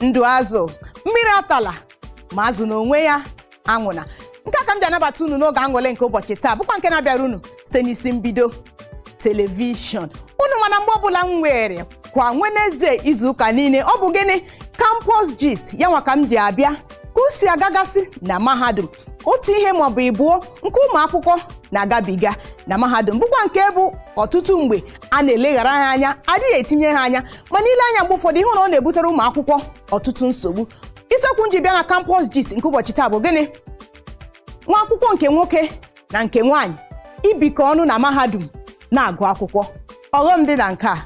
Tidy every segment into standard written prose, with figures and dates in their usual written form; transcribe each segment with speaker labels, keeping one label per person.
Speaker 1: ndụ azụ mmiri atala ma azụ n'onwe ya anwụna. Nke a ka m ji anabata unu n'oge aṅụle nke ụbọchị taa bụkwa nke na-abịara unu site n'isi mbido telivishọn. Unu mana mgbe ọbụla m nwere kwa Wednesday izuụka niile ọ bụ gịnị campus gist ya nwa ka m ji abịa ka o si agagasị na mahadum. Otu ihe maọbụ ịbụọ nke ụmụ akwụkwọ na-agabiga na mahadum bụkwa nke bụ ọtụtụ mgbe a na-eleghara ha anya, adịghị etinye ha anya, mana ile anya mgbe ụfọdụ ịhụ na ọ na-ebutere ụmụ akwụkwọ ọtụtụ nsogbu. Isiokwu nji bịa na campus gist nke ụbọchị taa bụ gịnị? Nwa akwụkwọ nke nwoke na nke nwaanyị ibikọ ọnụ na mahadum na-agụ akwụkwọ. Ọghọm dị na nke a.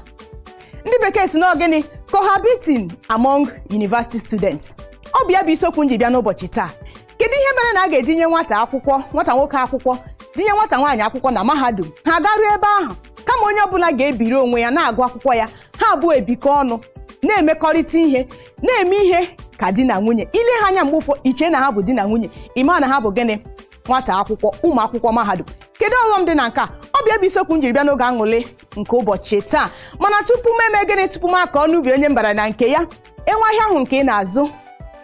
Speaker 1: Ndị bekee si na gịnị cohabiting among university students. Ọ bụ ya bụ isiokwu nji bịa n'ụbọchị taa. Kedu ihe mere na a ga-edinye nwata nwoke akwụkwọ dinye nwata nwaanyị akwụkwọ na mahadum ha garuo ebe ahụ kama onye ọbụla ga-ebiri onwe ya na-agụ akwụkwọ ya, ha abụọ ebikọ ọnụ na-emekọrịta ihe, na-eme ihe ka di na nwunye. Ile ha anya mgbe ụfọ iche na ha bụ di na nwunye, ịma na ha bụ gịnị nwata akwụkwọ, ụmụ akwụkwọ mahadum. Kedu ọghọm dị na nke a? Ọ bịa bụ isiokwu njiri bịa n'oge aṅụle nke ụbọchị taa. Mana tupu m eme gịnị, tupu m aka ọnụ ubi onye mbara na nke ya, enwe ahịa ahụ nke ị na-azụ,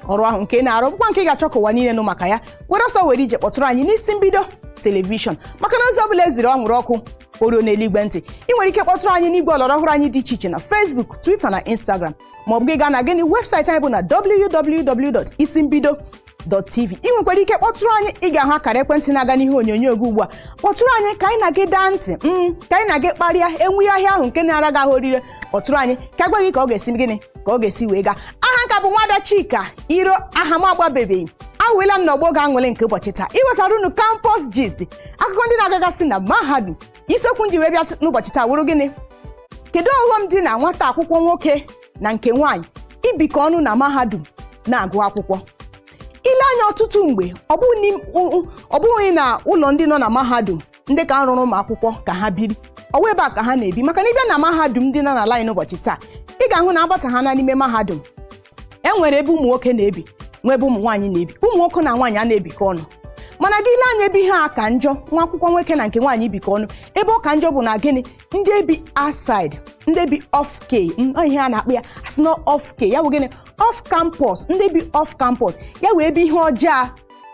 Speaker 1: ọrụ ahụ nke ị na-arụ bụkwa nke ị ga-achọ ka ụwa niile nụ maka ya, were ọsọ were ije kpọtụrụ anyị n'isi mbido telivishọn. Maka na ozi ọbụla eziri ọhụrụ ọkụ oruo n'eluigwe ntị. Ị nwere ike kpọtụrụ anyị n'igwe ọlọrọ ọhụrụ anyị dị iche iche na Facebook, Twitter na Instagram, maọbụ gị gaa na gịnị webụsaịtị anyị bụ na www.isimbido.tv. Ị nwekwara ike kpọtụrụ anyị, ị ga-ahụ akara ekwentị na-aga n'ihe onyonyo gị ugbu a. Kpọtụrụ anyị ka anyị na-gị daa ntị, ka anyị na-gị kparịa enwe ahịa ahụ nke na-ara gị ahụ orire. Kpọtụrụ anyị ka agwa gị ka ọ ga-esi gịnị ka ọ ga-esi wee gaa. Aha nka bụ Nwada Chika Iro, aha m agbabebeghị. Awụela m n'ọgbọ oge aṅụle nke ụbọchị taa iwetara unu campus gist, akụkọ ndị na-agagasị na mahadum. Isiokwu nji wee bịa n'ụbọchị taa wụrụ gịnị? Kedu ọghọm dị na nwata akwụkwọ nwoke na nke nwaanyị ibikọ ọnụ na mahadum na-agụ akwụkwọ? Ile anya ọtụtụ mgbe ọ bụghị na ụlọ ndị nọ na mahadum ndị ka rụrụ ụmụ akwụkwọ ka ha biri, ọwa ebe a ka ha na-ebi. Maka na ịbịa na mahadum ndị nọ n'ala anyị n'ụbọchị taa, ị ga-ahụ na agbata ha na n'ime mahadum e nwere ebe ụmụ nwoke na-ebi, nwe ebe ụmụ nwaanyị na-ebi. Ụmụ nwoke na nwaanyị a na-ebikọ ọnụ, mana gị ile anya ebe ihe a ka njọ nwa akwụkwọ nwoke na nke nwaanyị ibikọ ọnụ. Ebe ọ ka njọ bụ na gịnị, ndị bi outside, ndị bi off k, ihe a na-akpọ ya asị na off k, ya bụ gịnị off campus, ndị bi off campus, ya wee ebe ihe ọjọọ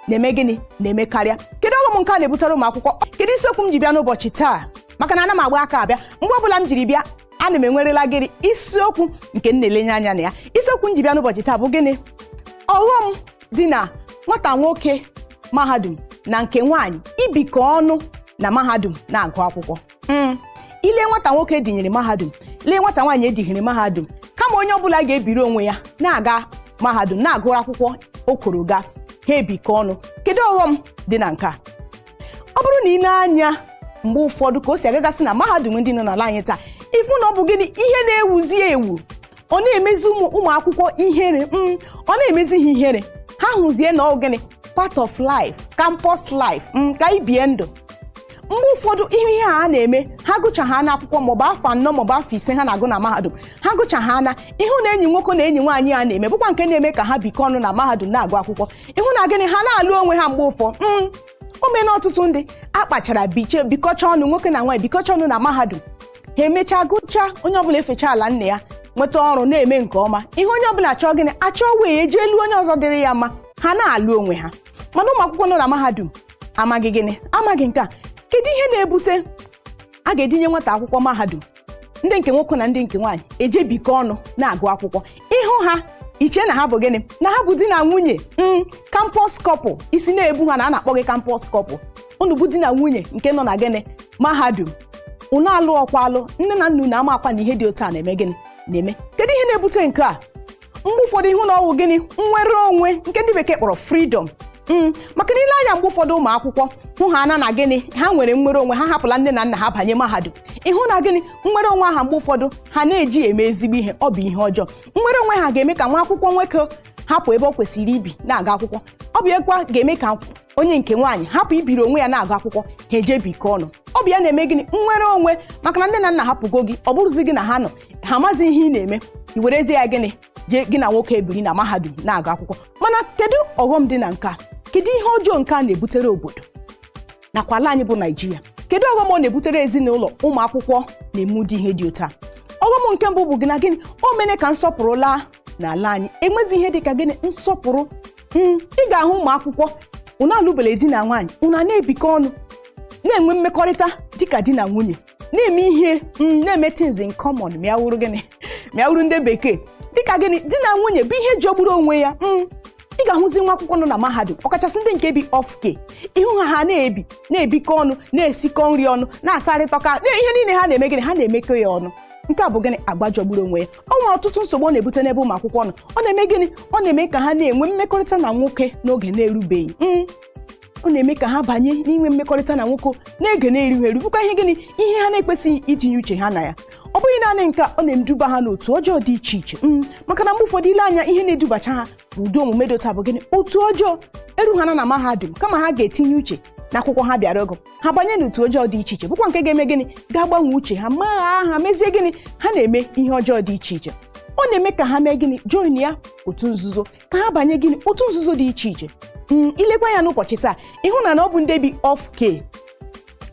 Speaker 1: na-eme gịnị na-emekarịa. Kedu ọghọm nke a na-ebutere ụmụ akwụkwọ? Kedu isiokwu m ji bịa n'ụbọchị taa? Maka na ana m agba aka abịa mgbe ọbụla m jiri bịa, ana m enwerela gịnị isiokwu nke m na-elenye anya na ya. Isiokwu m ji bịa n'ụbọchị taa bụ gịnị? Ọghọm dị na nwata nwoke mahadum na nke nwaanyị ibikọ ọnụ na mahadum na-agụ akwụkwọ. Ile nwata nwoke dinyere mahadum, lee nwata nwaanyị edinyere mahadum, kama onye ọbụla ga-ebiri onwe ya na-aga mahadum na-agụ akwụkwọ okoroga, ha ebikọ ọnụ. Kedu ọghọm dị na nke a? Ọ bụrụ na ị na-anya mgbe ụfọdụ ka o si agagasị na mahadum ndị nọ n'ala anyị taa, ifu na ọ bụ gịnị ihe na-ewuzi ewu, ọ na-emezi ụmụ akwụkwọ ihere, ọ na-emezi ha ihere. Ha hụzie na ọ gịnị part of life, campus life, ka ibie ndụ. Mgbe ụfọdụ ihe ha na-eme, ha gụchagha na akwụkwọ maọbụ afọ 4 maọbụ afọ 5 ha na-agụ na mahadum, ha gụchagha na ịhụ na enyi nwoke na enyi nwaanyị a na-eme bụkwa nke na-eme ka ha bikọ ọnụ na mahadum na-agụ akwụkwọ. Ịhụ na gịnị ha na-alụ onwe ha mgbe ụfọ. O mee na ọtụtụ ndị akpachara bikọcha ọnụ, nwoke na nwaanyị bikọcha ọnụ na mahadum, ha emechaa gụcha, onye ọbụla efecha ala nne ya, nweta ọrụ, na-eme nke ọma. Ihe onye ọbụla achọ gịnị achọ wee eje elu onye ọzọ dịrị ya mma, ha na-alụ onwe ha. Mana ụmụ akwụkwọ nọ na mahadum amaghị gịnị, amaghị nke a. Kedu ihe na-ebute a ga-edinye nwata akwụkwọ mahadum, ndị nke nwoke na ndị nke nwaanyị eje bikọ ọnụ na-agụ akwụkwọ? Ịhụ ha iche na ha bụ gịnị, na ha bụ di na nwunye, campus couple. Isi na-ebu ha na a na-akpọ gị campus couple. Unu bụ di na nwunye nke nọ na gịnị mahadum, unu alụ ọkwa alụ, nne na nna unu ama akwa na ihe dị otu a na-eme gịnị na-eme. Kedu ihe na-ebute nke a? Mgbe ụfọdụ ịhụ na ọ bụ gịnị nnwere onwe nke ndị bekee kpọrọ freedom. Maka na ile anya mgbe ụfọdụ ụmụ akwụkwọ hụ ha na gịnị ha nwere nnwere onwe, ha hapụla nne na nna ha banye mahadum. Ịhụ na gịnị nnwere onwe aha mgbe ụfọdụ ha na-eji eme ezigbo ihe, ọ bụ ihe ọjọọ. Nnwere onwe ha ga-eme ka nwa akwụkwọ nwoke hapụ ebe ọ kwesịrị ibi na-aga akwụkwọ. Ọ bụ ekwa ga-eme ka onye nke nwaanyị hapụ ibiri onwe ya na-agụ akwụkwọ, ha eje bikọ ọnụ. Ọ bụ ya na-eme gịnị nnwere onwe, maka na nne na nna hapụgo gị, ọ bụrụzi gị na ha nọ, ha amazi ihe ị na-eme, i werezie ya gịnị je gị na nwoke ebiri na mahadum na-agụ akwụkwọ. Mana kedu ọghọm dị na nke a? Kedu ihe ọjọọ nke a na-ebutere obodo nakwa ala anyị bụ Naịjirịa? Kedu ọghọm ọ na-ebutere ezinụlọ ụmụ akwụkwọ na-eme ụdị ihe dị otu a? Ọghọm nke mbụ bụ gị na gịnị, o mere ka nsọpụrụ laa n'ala anyị enwezi ihe dịka gịnị nsọpụrụ. Ị ga-ahụ ụmụ akwụkwọ unu alụbele di na nwaanyị unu na-ebikọ ọnụ na-enwe mmekọrịta dịka di na nwunye na-eme ihe na-eme things in common ma ya wụrụ gịnị ma ya wụrụ ndị bekee dịka gịnị di na nwunye bụ ihe jọgburu onwe ya. Ị ga-ahụzi nwa akwụkwọ nọ na mahadum ọkachasị ndị nke bi off-ke ịhụ ha na-ebikọ ọnụ na-esikọ nri ọnụ na-asarịtọka ihe niile ha na-eme gịnị ha na-emekọ ya ọnụ. Nke a bụ gịnị agba jọgburu onwe ya. Ọ nwere ọtụtụ nsogbu ọ na-ebute n'ebe ụmụ akwụkwọ nọ. Ọ na-eme gịnị ọ na-eme ka ha na-enwe mmekọrịta na nwoke n'oge na-erubeghị. Ọ na-eme ka ha banye n'inwe mmekọrịta na nwoke na-ege na-erighị eru bụkwa ihe gịnị ihe ha na-ekwesịghị itinye uche ha na ya. Ọ bụghị naanị nke ọ na-eduba ha n'otu ọjọọ dị iche iche maka na mgbe ụfọdụ ile anya ihe na-edubacha ha bụ ụdị omume dị otu a bụ gịnị otu ọjọọ eru ha na mahadum kama ha ga-etinye uche n'akwụkwọ ha bịara ọgụ ha banye n'otu ọjọọ dị iche iche bụkwa nke ga-eme gịnị ga-agbanwe uche ha maa ha mezie gịnị ha na-eme ihe ọjọọ dị iche iche. Ọ na-eme ka ha mee gịnị join ya otu nzuzo ka ha banye gịnị otu nzuzo dị iche iche. Ilekwa ya n'ụbọchị taa ịhụ na ọ bụ ndị bi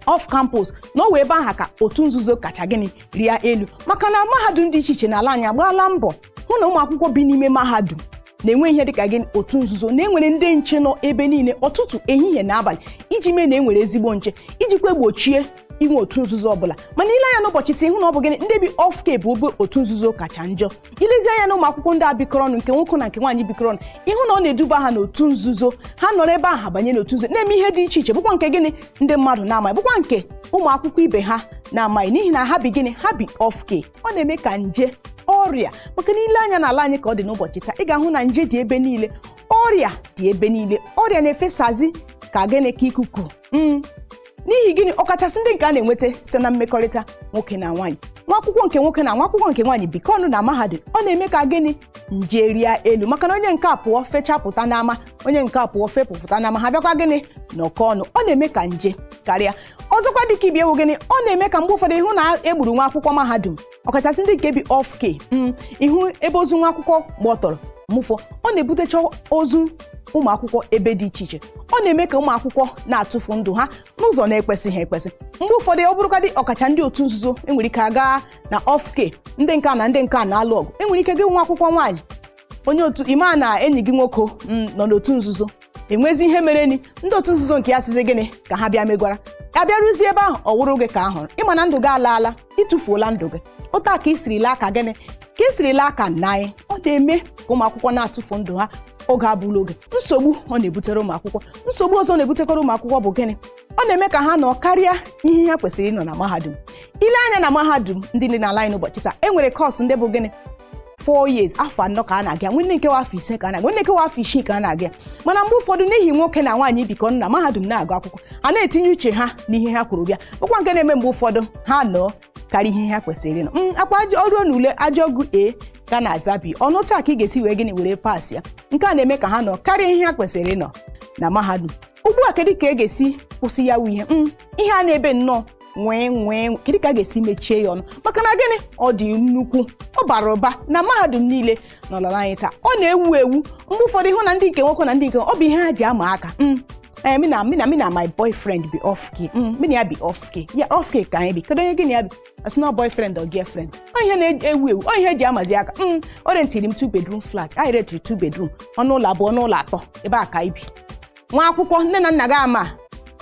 Speaker 1: off campus na ọ wee ebe aha ka otu nzuzo kacha gịnị rịa elu maka na mahadum dị iche iche n'ala anyị agbaala mbọ hụ na ụmụ akwụkwọ bi n'ime mahadum na-enwe ihe dịka gịnị otu nzuzo na-enwere ndị nche nọ ebe niile ọtụtụ ehihie na abalị iji mee na enwere ezigbo nche iji kwe gbochie inwe otu nzuzo ọbụla. Mana ile anya n'ụbọchị taa ịhụ na ọ bụ gịnị ndị bi off-ke bụ obe otu nzuzo kacha njọ. Ilezi anya na ụmụ akwụkwọ ndị a bikọrọ ọnụ nke nwoke na nke nwaanyị bikọrọ ọnụ ịhụ na ọ na-eduba ha n'otu nzuzo ha nọrọ ebe ahụ banye n'otu nzuzo na-eme ihe dị iche iche bụkwa nke gịnị ndị mmadụ na-amaghị bụkwa nke ụmụ akwụkwọ ibe ha na-amaghị n'ihi na ha bi gịnị ha bi off-ke. Ọ na-eme ka nje ọrịa maka na ile anya n'ala anyị ka ọ dị n'ụbọchị taa ị ga-ahụ na nje dị ebe niile ọrịa dị ebe niile ọrịa na-efesazi ka gịnị ka ikuku n'ihi gịnị ọkachasị ndị nke a na-enweta site na mmekọrịta nwoke na nwaanyị. Nwa akwụkwọ nke nwoke na nwa akwụkwọ nke nwaanyị bikọ ọnụ na mahadum ọ na-eme ka gịnị nje rịa elu maka na onye nke a pụọ fechapụta n'ama onye nke a pụọ fepụpụta n'ama ha bịakwa gịnị nọkọ ọnụ ọ na-eme ka nje karịa. Ọzọkwa dịka ibi ewu gịnị ọ na-eme ka mgbe ụfọdụ ịhụ na egburu nwa akwụkwọ mahadum ọkachasị ndị nke bi off-ke ịhụ ebe ozu nwa akwụkwọ gbọtọrọ mụfọ ọ na-ebutecha ozu ụmụ akwụkwọ ebe dị iche iche. Ọ na-eme ka ụmụ akwụkwọ na-atụfu ndụ ha n'ụzọ na-ekwesịghị ekwesị. Mgbe ụfọdụ ọ bụrụkwa dị ọkacha ndị otu nzuzo enwere ike aga na off-ke ndị nke a na ndị nke a na-alụ ọgụ enwere ike gị nwa akwụkwọ nwaanyị onye otu ịma na enyi gị nwoke nọ n'otu nzuzo enwezi ihe mere ni ndị otu nzuzo nke ya sizi gịnị ka ha bịa megwara ya bịarụzie ebe ahụ ọ wụrụ gị ka ahụrụ ịma na ndụ gị alaala ịtụfuola ndụ gị ụta ka isirila aka gịnị ka isirila aka nna anyị. Ọ na-eme ka ụmụ akwụkwọ na-atụfu ndụ ha oge abụla oge. Nsogbu ọ na-ebutere ụmụ akwụkwọ nsogbu ọzọ na-ebutekwara ụmụ akwụkwọ bụ gịnị ọ na-eme ka ha nọ karịa ihe ha kwesịrị ịnọ na mahadum. Ile anya na mahadum ndị dị n'ala anyị n'ụbọchị taa enwere kọọsụ ndị bụ gịnị 4 years afọ 4 ka a na-aga nwanne nke afọ 5 ka a na-aga nwanne nke afọ 6 ka a na-aga. Mana mgbe ụfọdụ n'ihi nwoke na nwaanyị bikọ na mahadum na-agụ akwụkwọ a na-etinye uche ha n'ihe ha kwuru bịa bụkwa nke na-eme mgbe ụfọdụ ha nọ karịa ihe ha kwesịrị ịnọ. Akwa ọrụ n'ule ajọ ọgụ ka na-aza bi ọnụ taa ka ị ga-esi wee gịnị were pass ya nke a na-eme ka ha nọ karịa ihe ha kwesịrị ịnọ na mahadum. Ugbu a kedu ka e ga-esi kwụsị ya ihe a na-ebe nnọọ nwee kedu ka a ga-esi mechie ya ọnụ maka na gịnị ọ dị nnukwu ọ bara ụba na mahadum niile n'ọlala anyị taa. Ọ na-ewu ewu mgbe ụfọdụ ịhụ na ndị nke nwoke na ndị nke ọ bụ ihe ha ji ama aka me na my boyfriend be off-ke me na ya be off-ke ya off-ke ka anyị bi kedu onye gị na ya bi asị na boyfriend or girlfriend ọ ihe na-ewu ewu ọ ihe eji amazi aka o rentiri m 2 bedroom flat anyị retiri 2 bedroom ọnụ ụlọ abụọ n'ụlọ atọ ebe a ka anyị bi. Nwa akwụkwọ nne na nna gị ama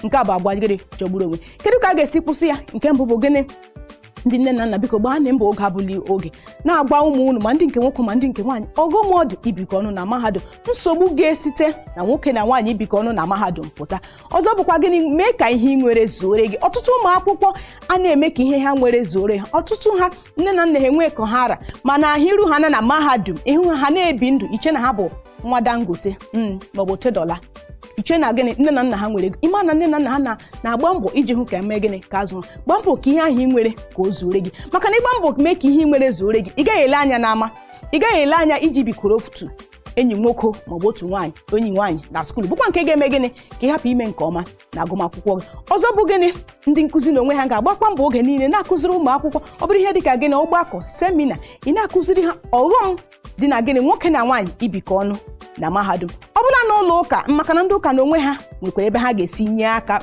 Speaker 1: nke a bụ agwa gịrị jọgburu onwe kedu ka a ga-esi kwụsị ya nke mbụ bụ gịnị ndị nne na nna biko gbaa na mbọ oge abụli oge na-agba ụmụ unu ma ndị nke nwoke ma ndị nke nwaanyị ọghọm ọ dị ibikọ ọnụ na mahadum nsogbu ga-esite na nwoke na nwaanyị ibikọ ọnụ na mahadum pụta. Ọzọ bụkwa gịnị mee ka ihe nwere zuore gị. Ọtụtụ ụmụ akwụkwọ a na-eme ka ihe ha nwere zuore ha ọtụtụ ha nne na nna ha enwe ka ha ara mana ahịrụ ha na mahadum ịhụ ha na-ebi ndụ iche na ha bụ nwa Dangote maọbụ $10 iche na gịnị nne na nna ha nwere ịma na nne na nna ha na-agba mbọ iji hụ ka eme gịnị ka azụ gbaa mbọ ka ihe ahụ ị nwere ka o zuore gị maka na ịgba mbọ mee ka ihe ị nwere zuore gị ị gaghị ele anya n'ama ị gaghị ele anya iji bikọrọ otu enyi nwoke maọbụ otu nwaanyị onye nwaanyị na skuulu bụkwa nke ga-eme gịnị ka ị hapụ ime nke ọma na agụmakwụkwọ gị. Ọzọ bụ gịnị ndị nkụzi na onwe ha ga-agbakwa mbọ oge niile na-akụziri ụmụ akwụkwọ ọ bụrụ ihe dịka gịnị ọgbakọ semina ị na-akụziri ha ọghọm dị na gịnị nwoke na nwaanyị ibikọ ọnụ na mahadum ọ bụla na ụlọ ụka maka na ndị ụka na onwe ha nwekwara ebe ha ga-esi nye aka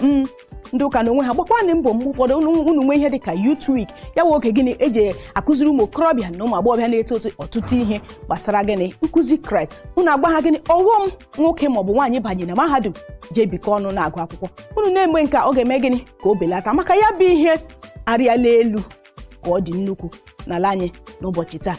Speaker 1: ndị ụka na onwe ha gbakwanụ mbọ mgbe ụfọdụ unu nwee ihe dịka youth week ya wụ oge gịnị eji akụziri ụmụ okorobịa na ụmụ agbọghọbịa na-eto eto ọtụtụ ihe gbasara gịnị nkụzi Kraịst. Unu agba ha gịnị ọghọm nwoke maọbụ nwaanyị banye na mahadum jee bikọ ọnụ na-agụ akwụkwọ. Unu na-eme nke ọ ga-eme gịnị ka o belata maka ya bụ ihe arịala elu ka ọ dị nnukwu n'ala anyị n'ụbọchị taa.